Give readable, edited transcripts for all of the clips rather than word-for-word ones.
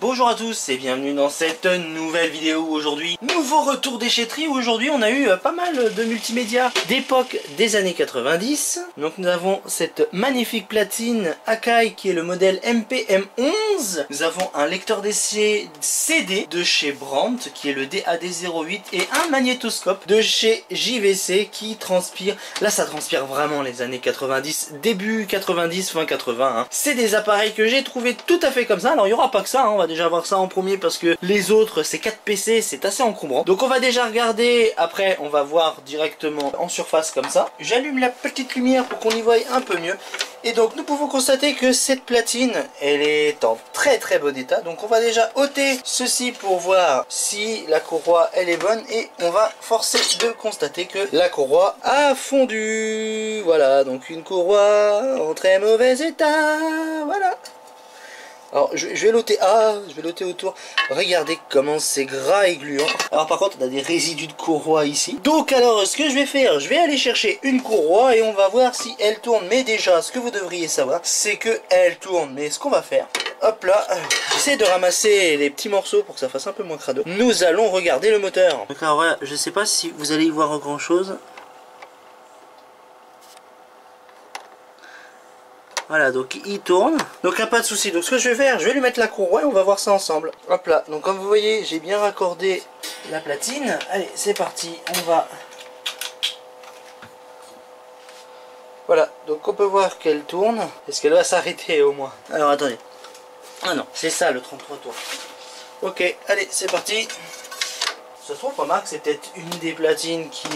Bonjour à tous et bienvenue dans cette nouvelle vidéo. Aujourd'hui, nouveau retour déchetterie où aujourd'hui on a eu pas mal de multimédia d'époque des années 90. Donc nous avons cette magnifique platine Akai qui est le modèle MPM11. Nous avons un lecteur d'essai CD de chez Brandt qui est le DAD08 et un magnétoscope de chez JVC qui transpire. Là ça transpire vraiment les années 90, début 90, fin 80. Hein. C'est des appareils que j'ai trouvé tout à fait comme ça. Alors il n'y aura pas que ça, hein. On va déjà voir ça en premier parce que les autres c'est 4 PC, c'est assez encombrant. Donc on va déjà regarder, après on va voir directement en surface comme ça. J'allume la petite lumière pour qu'on y voie un peu mieux. Et donc nous pouvons constater que cette platine elle est en très bon état. Donc on va déjà ôter ceci pour voir si la courroie elle est bonne. Et on va forcer de constater que la courroie a fondu. Voilà, donc une courroie en très mauvais état. Voilà. Alors je vais l'ôter, je vais l'ôter autour. Regardez comment c'est gras et gluant. Alors par contre on a des résidus de courroie ici. Donc alors ce que je vais faire, je vais aller chercher une courroie et on va voir si elle tourne. Mais déjà ce que vous devriez savoir c'est que elle tourne. Mais ce qu'on va faire, hop là, j'essaie de ramasser les petits morceaux pour que ça fasse un peu moins crado. Nous allons regarder le moteur. Donc alors voilà, je sais pas si vous allez y voir grand chose. Voilà, donc il tourne, donc pas de souci. Donc ce que je vais faire, je vais lui mettre la courroie et on va voir ça ensemble. Hop là, donc comme vous voyez, j'ai bien raccordé la platine. Allez, c'est parti, on va... Voilà, donc on peut voir qu'elle tourne. Est-ce qu'elle va s'arrêter au moins? Alors attendez. Ah non, c'est ça le 33 tours. Ok, allez, c'est parti. Ça se trouve, remarque, c'est peut-être une des platines qui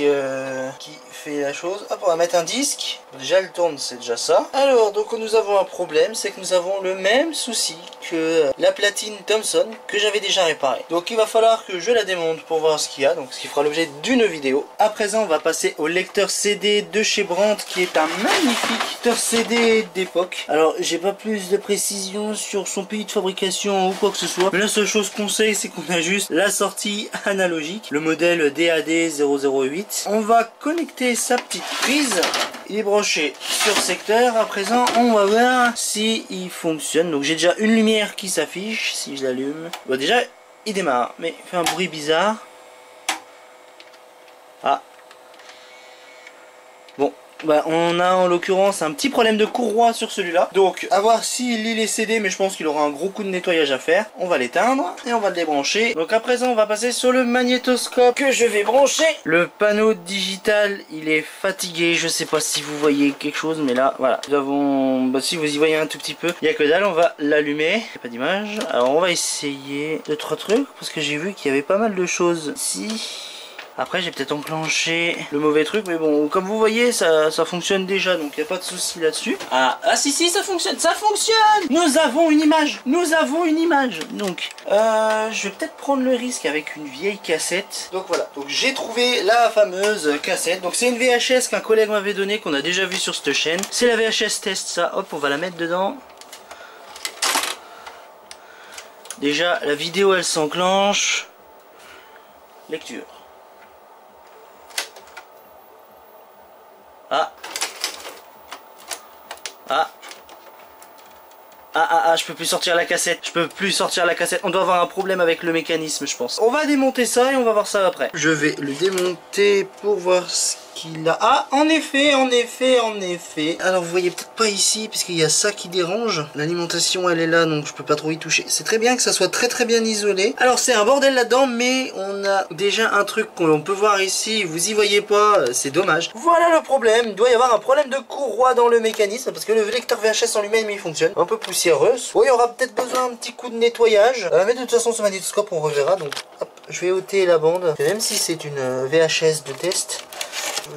fait la chose. Hop, on va mettre un disque. Déjà, elle tourne, c'est déjà ça. Alors, donc nous avons un problème, c'est que nous avons le même souci que la platine Thomson que j'avais déjà réparée. Donc, il va falloir que je la démonte pour voir ce qu'il y a. Donc, ce qui fera l'objet d'une vidéo. À présent, on va passer au lecteur CD de chez Brandt, qui est un magnifique lecteur CD d'époque. Alors, j'ai pas plus de précision sur son pays de fabrication ou quoi que ce soit. Mais la seule chose qu'on sait, c'est qu'on a juste la sortie analogique, le modèle DAD008. On va connecter sa petite prise. Il est branché sur secteur. À présent, on va voir si il fonctionne. Donc j'ai déjà une lumière qui s'affiche. Si je l'allume, bon, déjà il démarre, mais il fait un bruit bizarre. Ah. Bon. Bah, on a en l'occurrence un petit problème de courroie sur celui-là. Donc à voir s'il lit les CD, mais je pense qu'il aura un gros coup de nettoyage à faire. On va l'éteindre et on va le débrancher. Donc à présent on va passer sur le magnétoscope que je vais brancher. Le panneau digital il est fatigué. Je sais pas si vous voyez quelque chose, mais là voilà. Nous avons, bah, si vous y voyez un tout petit peu, il n'y a que dalle. On va l'allumer. Il n'y a pas d'image. Alors on va essayer 2-3 trucs parce que j'ai vu qu'il y avait pas mal de choses ici. Après j'ai peut-être enclenché le mauvais truc, mais bon, comme vous voyez ça fonctionne déjà, donc il n'y a pas de souci là-dessus. Ah si ça fonctionne, ça fonctionne. Nous avons une image, donc je vais peut-être prendre le risque avec une vieille cassette. Donc voilà, donc j'ai trouvé la fameuse cassette. Donc c'est une VHS qu'un collègue m'avait donnée, qu'on a déjà vu sur cette chaîne. C'est la VHS test, ça. Hop, on va la mettre dedans. Déjà la vidéo elle s'enclenche. Lecture. Je peux plus sortir la cassette. On doit avoir un problème avec le mécanisme, je pense. On va démonter ça et on va voir ça après. Je vais le démonter pour voir ce qu'il a. Ah, en effet. Alors vous voyez peut-être pas ici puisqu'il y a ça qui dérange. L'alimentation elle est là, donc je peux pas trop y toucher. C'est très bien que ça soit très bien isolé. Alors c'est un bordel là-dedans, mais on a déjà un truc qu'on peut voir ici. Vous y voyez pas, c'est dommage. Voilà le problème. Il doit y avoir un problème de courroie dans le mécanisme parce que le lecteur VHS en lui-même il fonctionne. Un peu poussiéreux. Oui, il y aura peut-être besoin d'un petit coup de nettoyage. Mais de toute façon, ce magnétoscope, on reverra. Donc, hop, je vais ôter la bande. Même si c'est une VHS de test,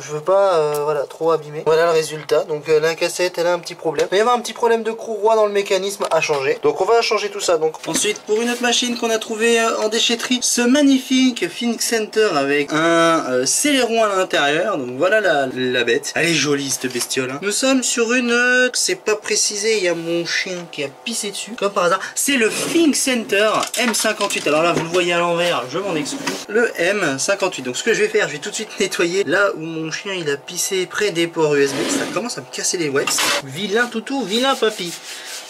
je veux pas voilà, trop abîmer. Voilà le résultat. Donc la cassette elle a un petit problème. Il va y avoir un petit problème de courroie dans le mécanisme à changer. Donc on va changer tout ça. Donc ensuite pour une autre machine qu'on a trouvé en déchetterie, ce magnifique Think Center avec un céléron à l'intérieur. Donc voilà la bête. Elle est jolie cette bestiole. Hein. Nous sommes sur une... c'est pas précisé, il y a mon chien qui a pissé dessus. Comme par hasard. C'est le Think Center M58. Alors là vous le voyez à l'envers, je m'en excuse. Le M58. Donc ce que je vais faire, je vais tout de suite nettoyer là où mon chien il a pissé près des ports USB. Ça commence à me casser les webs. Vilain toutou, vilain papy.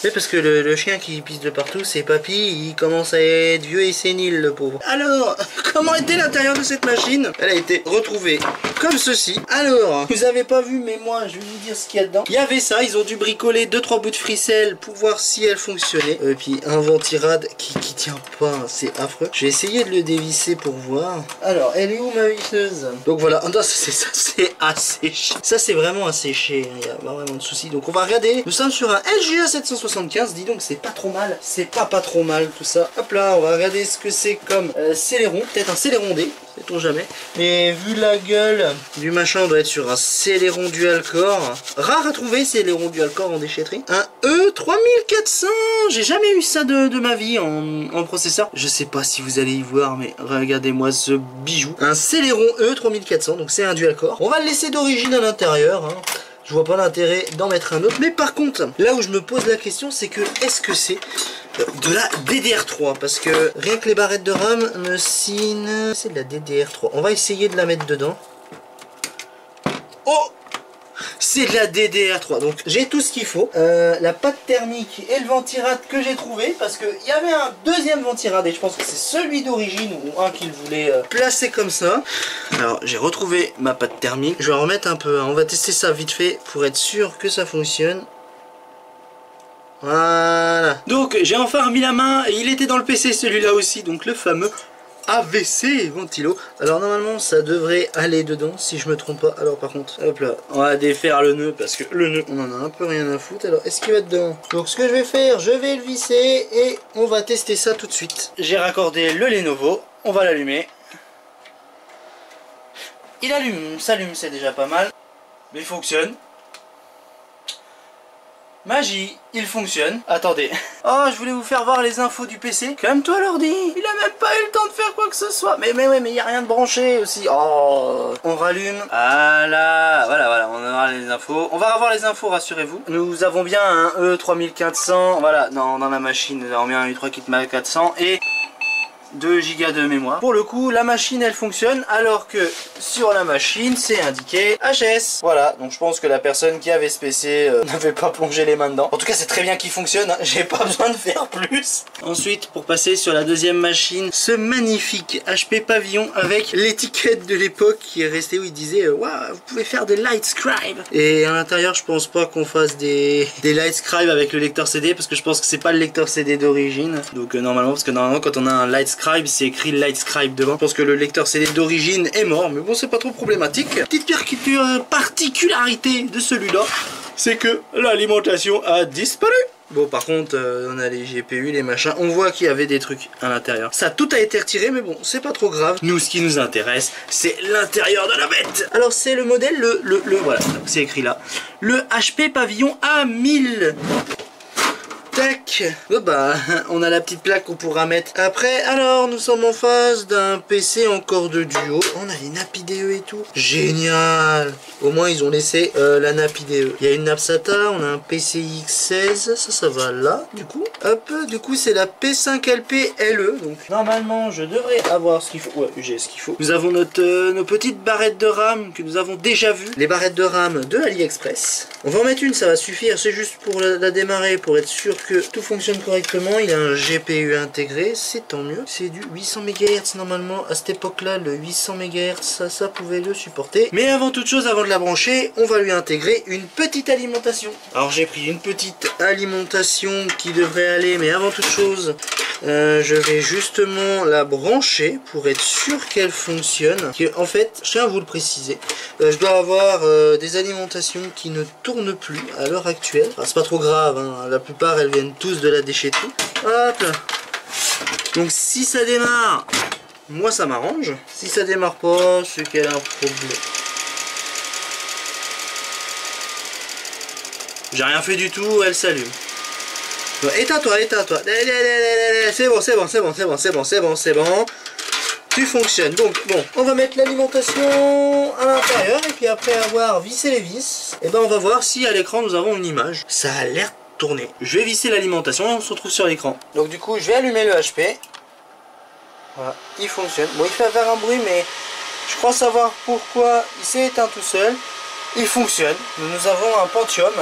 Oui, parce que le chien qui pisse de partout, c'est papy, il commence à être vieux et sénile, le pauvre. Alors, comment était l'intérieur de cette machine? Elle a été retrouvée comme ceci. Alors, vous avez pas vu, mais moi, je vais vous dire ce qu'il y a dedans. Il y avait ça, ils ont dû bricoler 2-3 bouts de ficelle pour voir si elle fonctionnait. Et puis, un ventirad qui tient pas, c'est affreux. Je vais essayer de le dévisser pour voir. Alors, elle est où ma visseuse? Donc voilà, ça c'est asséché. Ça c'est vraiment asséché, il n'y a pas vraiment de soucis. Donc on va regarder, nous sommes sur un LGA 775, dis donc c'est pas trop mal. C'est pas trop mal tout ça. Hop là, on va regarder ce que c'est comme Celeron, peut-être un Celeron D, sait-on jamais. Mais vu la gueule du machin, on doit être sur un Celeron dual core. Rare à trouver Celeron dual core en déchetterie. Un E3400, j'ai jamais eu ça de ma vie en processeur. Je sais pas si vous allez y voir, mais regardez-moi ce bijou. Un Celeron E3400, donc c'est un dual core. On va le laisser d'origine à l'intérieur, hein. Je vois pas l'intérêt d'en mettre un autre. Mais par contre, là où je me pose la question, c'est que est-ce que c'est de la DDR3? Parce que rien que les barrettes de RAM me signent... C'est de la DDR3. On va essayer de la mettre dedans. Oh! C'est de la DDR3, donc j'ai tout ce qu'il faut. La pâte thermique et le ventirad que j'ai trouvé, parce qu'il y avait un deuxième ventirad et je pense que c'est celui d'origine ou un qu'il voulait placer comme ça. Alors j'ai retrouvé ma pâte thermique, je vais en remettre un peu, hein. On va tester ça vite fait pour être sûr que ça fonctionne. Voilà. Donc j'ai enfin remis la main et il était dans le PC celui-là aussi, donc le fameux AVC ventilo. Alors normalement ça devrait aller dedans si je me trompe pas. Alors par contre, hop là, on va défaire le nœud parce que le nœud on en a un peu rien à foutre. Alors est-ce qu'il va être dedans? Donc ce que je vais faire, je vais le visser et on va tester ça tout de suite. J'ai raccordé le Lenovo, on va l'allumer. Il s'allume, c'est déjà pas mal. Mais il fonctionne. Magie, il fonctionne. Attendez. Oh, je voulais vous faire voir les infos du PC. Calme-toi l'ordi. Il a même pas eu le temps de faire quoi que ce soit. Mais il n'y a rien de branché aussi. Oh. On rallume. Voilà, on aura les infos. On va avoir les infos, rassurez-vous. Nous avons bien un E3400. Voilà, dans la machine, nous avons bien un U3 et 2 Go de mémoire. Pour le coup, la machine elle fonctionne alors que sur la machine c'est indiqué HS. Voilà, donc je pense que la personne qui avait ce PC n'avait pas plongé les mains dedans. En tout cas, c'est très bien qu'il fonctionne, hein. J'ai pas besoin de faire plus. Ensuite, pour passer sur la deuxième machine, ce magnifique HP Pavillon avec l'étiquette de l'époque qui est restée où il disait waouh, vous pouvez faire des light scribe. Et à l'intérieur, je pense pas qu'on fasse des light scribe avec le lecteur CD parce que je pense que c'est pas le lecteur CD d'origine. Donc normalement, parce que normalement quand on a un light scribe, c'est écrit light scribe devant. Je pense que le lecteur CD d'origine est mort, mais bon, c'est pas trop problématique. Petite particularité de celui-là, c'est que l'alimentation a disparu. Bon, par contre, on a les GPU, les machins, on voit qu'il y avait des trucs à l'intérieur. Ça, tout a été retiré, mais bon, c'est pas trop grave. Nous, ce qui nous intéresse, c'est l'intérieur de la bête. Alors, c'est le modèle, voilà, c'est écrit là. Le HP Pavillon A1000. Tac. Oh bah, on a la petite plaque qu'on pourra mettre après. Alors, nous sommes en face d'un PC encore de duo. On a les nappes IDE et tout. Génial. Au moins, ils ont laissé la nappe IDE. Il y a une nappe SATA, on a un PCI X16. Ça va là, du coup. Hop, du coup, c'est la P5LP LE. Donc, normalement, je devrais avoir ce qu'il faut. Ouais, j'ai ce qu'il faut. Nous avons nos petites barrettes de RAM que nous avons déjà vues. Les barrettes de RAM de AliExpress. On va en mettre une, ça va suffire. C'est juste pour la démarrer, pour être sûr que tout fonctionne correctement. Il y a un GPU intégré, c'est tant mieux. C'est du 800 MHz normalement. À cette époque-là, le 800 MHz, ça pouvait le supporter. Mais avant toute chose, avant de la brancher, on va lui intégrer une petite alimentation. Alors j'ai pris une petite alimentation qui devrait aller, mais avant toute chose, je vais justement la brancher pour être sûr qu'elle fonctionne. En fait, je tiens à vous le préciser, je dois avoir des alimentations qui ne tournent plus à l'heure actuelle. Enfin, c'est pas trop grave, hein. La plupart elles viennent tous de la déchetterie. Hop là. Donc si ça démarre, moi ça m'arrange. Si ça démarre pas, c'est qu'elle a un problème. J'ai rien fait du tout, elle s'allume. Éteins-toi. C'est bon. Tu fonctionnes. Donc bon, on va mettre l'alimentation à l'intérieur et puis après avoir vissé les vis, et ben on va voir si à l'écran nous avons une image. Ça a l'air de tourner. Je vais visser l'alimentation et on se retrouve sur l'écran. Donc du coup, je vais allumer le HP. Voilà, il fonctionne. Bon, il fait faire un bruit, mais je crois savoir pourquoi il s'est éteint tout seul. Il fonctionne. Nous avons un Pentium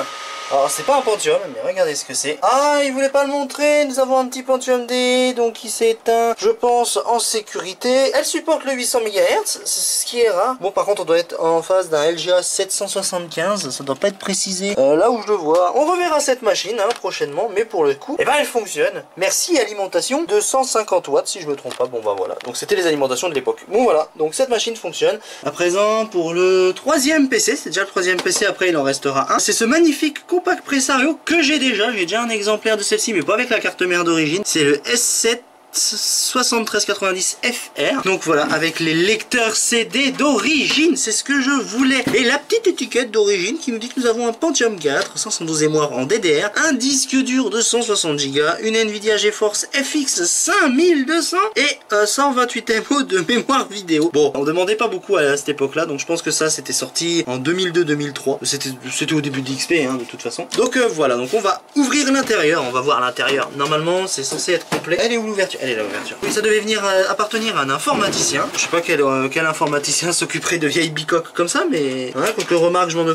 Alors c'est pas un Pentium, mais regardez ce que c'est. Ah, il voulait pas le montrer. Nous avons un petit Pentium D, donc il s'est éteint, je pense, en sécurité. Elle supporte le 800 MHz, ce qui est rare. Bon, par contre, on doit être en face d'un LGA 775. Ça doit pas être précisé là où je le vois. On reverra cette machine prochainement, mais pour le coup, eh ben elle fonctionne. Merci alimentation de 150 watts, si je me trompe pas. Bon bah voilà. Donc c'était les alimentations de l'époque. Bon voilà. Donc cette machine fonctionne. À présent, pour le troisième PC, c'est déjà le troisième PC. Après, il en restera un. C'est ce magnifique Compact Presario que j'ai déjà un exemplaire de celle-ci mais pas avec la carte mère d'origine, c'est le S7 7390 FR. Donc voilà, avec les lecteurs CD d'origine, c'est ce que je voulais. Et la petite étiquette d'origine qui nous dit que nous avons un Pentium 4, 512 mémoire en DDR, un disque dur de 160 Go, une Nvidia GeForce FX 5200 et 128 MO de mémoire vidéo. Bon, on demandait pas beaucoup à cette époque-là, donc je pense que ça c'était sorti en 2002-2003. C'était au début de l'XP de toute façon. Donc voilà, donc on va ouvrir l'intérieur, on va voir l'intérieur. Normalement, c'est censé être complet. Elle est où l'ouverture? Elle est là, l'ouverture. Oui, ça devait venir appartenir à un informaticien. Je sais pas quel informaticien s'occuperait de vieilles bicoques comme ça, mais hein, quand le remarque, je m'en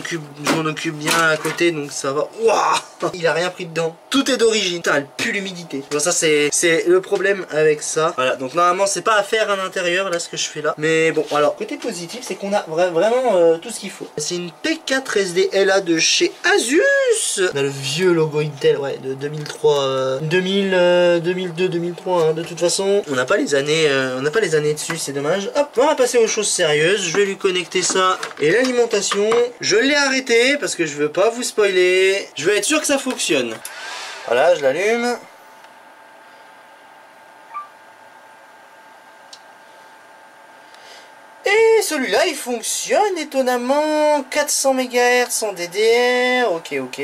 occupe bien à côté, donc ça va. Waouh, il a rien pris dedans. Tout est d'origine. Putain, elle pue l'humidité. Bon, ça c'est le problème avec ça. Voilà, donc normalement c'est pas à faire à l'intérieur là ce que je fais là. Mais bon, alors côté positif, c'est qu'on a vraiment tout ce qu'il faut. C'est une P4 SDLA de chez Asus. On a le vieux logo Intel, ouais, de 2003, 2002, 2003. Hein. De toute façon, on n'a pas les années, dessus, c'est dommage. Hop, on va passer aux choses sérieuses. Je vais lui connecter ça et l'alimentation. Je l'ai arrêté parce que je veux pas vous spoiler. Je veux être sûr que ça fonctionne. Voilà, je l'allume. Et celui-là, il fonctionne étonnamment. 400 MHz en DDR. Ok.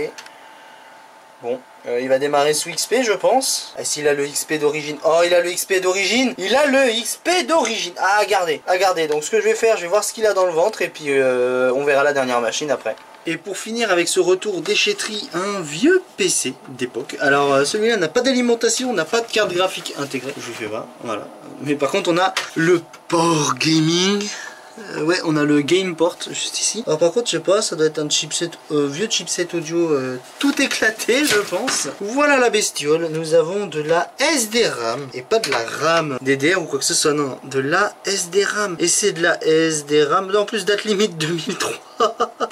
Bon, il va démarrer sous XP, je pense. Et s'il a le XP d'origine. Oh, il a le XP d'origine. Il a le XP d'origine. Ah, regardez. Donc, ce que je vais faire, je vais voir ce qu'il a dans le ventre. Et puis, on verra la dernière machine après. Et pour finir avec ce retour déchetterie, un vieux PC d'époque. Alors celui-là n'a pas d'alimentation, n'a pas de carte graphique intégrée. Je vous fais voir, voilà. Mais par contre on a le port gaming. Ouais, on a le GamePort juste ici. Alors par contre, je sais pas, ça doit être un chipset, vieux chipset audio tout éclaté, je pense. Voilà la bestiole. Nous avons de la SD-RAM et pas de la RAM DDR ou quoi que ce soit, non, de la SD-RAM. Et c'est de la SD-RAM. En plus, date limite 2003.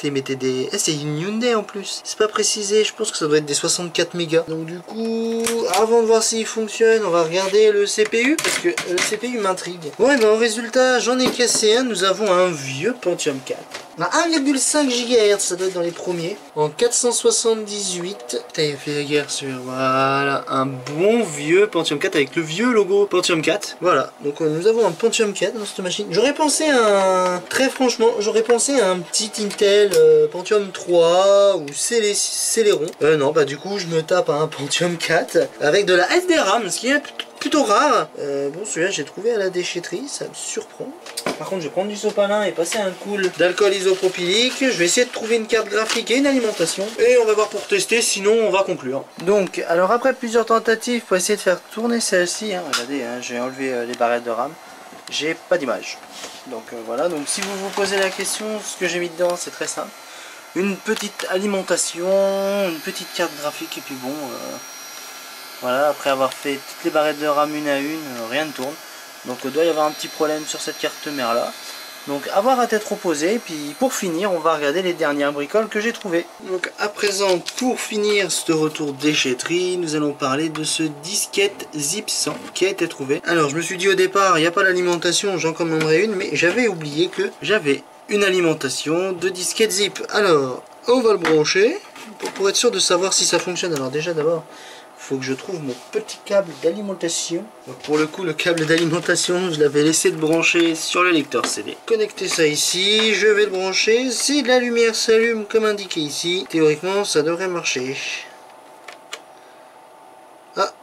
Mettez des... c'est une Hyundai en plus. C'est pas précisé, je pense que ça doit être des 64 mégas. Donc du coup, avant de voir s'il fonctionne, on va regarder le CPU parce que le CPU m'intrigue. Ouais, ben en résultat, j'en ai cassé un. Nous avons un vieux Pentium 4. On a 1,5 GHz, ça doit être dans les premiers. En 478. Putain, il a fait la guerre sur... Voilà, un bon vieux Pentium 4 avec le vieux logo Pentium 4. Voilà, donc nous avons un Pentium 4 dans cette machine. J'aurais pensé à un... Très franchement, j'aurais pensé à un petit Intel Pentium 3 ou Celeron. Non, bah du coup, je me tape un Pentium 4 avec de la SD-RAM, ce qui est plutôt rare. Bon, celui-là, j'ai trouvé à la déchetterie, ça me surprend. Par contre, je vais prendre du sopalin et passer un coup d'alcool isopropylique. Je vais essayer de trouver une carte graphique et une alimentation. Et on va voir pour tester, sinon on va conclure. Donc, alors après plusieurs tentatives pour essayer de faire tourner celle-ci, regardez, j'ai enlevé les barrettes de RAM. J'ai pas d'image. Donc voilà, donc si vous vous posez la question, ce que j'ai mis dedans, c'est très simple. Une petite alimentation, une petite carte graphique et puis bon... Voilà, après avoir fait toutes les barrettes de RAM une à une, rien ne tourne. Donc il doit y avoir un petit problème sur cette carte mère là. Donc avoir à tête reposée, puis pour finir on va regarder les dernières bricoles que j'ai trouvées. Donc à présent, pour finir ce retour déchetterie, nous allons parler de ce disquette Zip 100 qui a été trouvé. Alors je me suis dit au départ, il n'y a pas l'alimentation, j'en commanderai une, mais j'avais oublié que j'avais une alimentation de disquette Zip. Alors on va le brancher pour être sûr de savoir si ça fonctionne. Alors déjà d'abord, faut que je trouve mon petit câble d'alimentation. Donc pour le coup, le câble d'alimentation, je l'avais laissé de brancher sur le lecteur CD. Connecter ça ici, je vais le brancher. Si la lumière s'allume comme indiqué ici, théoriquement ça devrait marcher. Ah,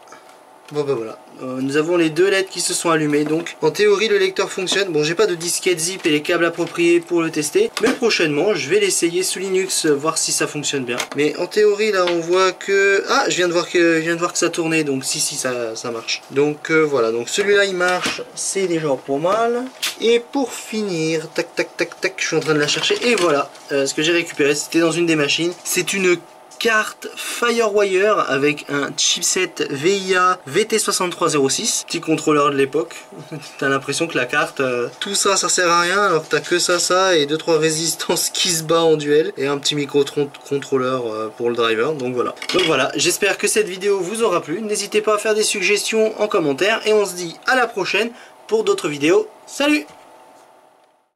bon bah voilà. Nous avons les deux LED qui se sont allumés, donc en théorie le lecteur fonctionne. Bon, j'ai pas de disquette zip et les câbles appropriés pour le tester, mais prochainement je vais l'essayer sous Linux, voir si ça fonctionne bien. Mais en théorie là on voit que... Ah, je viens de voir que ça tournait, donc si ça marche. Donc voilà, donc celui-là il marche, c'est déjà pas mal. Et pour finir, tac tac tac tac, je suis en train de la chercher, et voilà, ce que j'ai récupéré, c'était dans une des machines. C'est une carte Firewire avec un chipset VIA VT6306, petit contrôleur de l'époque. T'as l'impression que la carte, tout ça sert à rien alors que t'as que ça et 2-3 résistances qui se bat en duel et un petit micro-contrôleur pour le driver. Donc voilà, j'espère que cette vidéo vous aura plu. N'hésitez pas à faire des suggestions en commentaire et on se dit à la prochaine pour d'autres vidéos. Salut!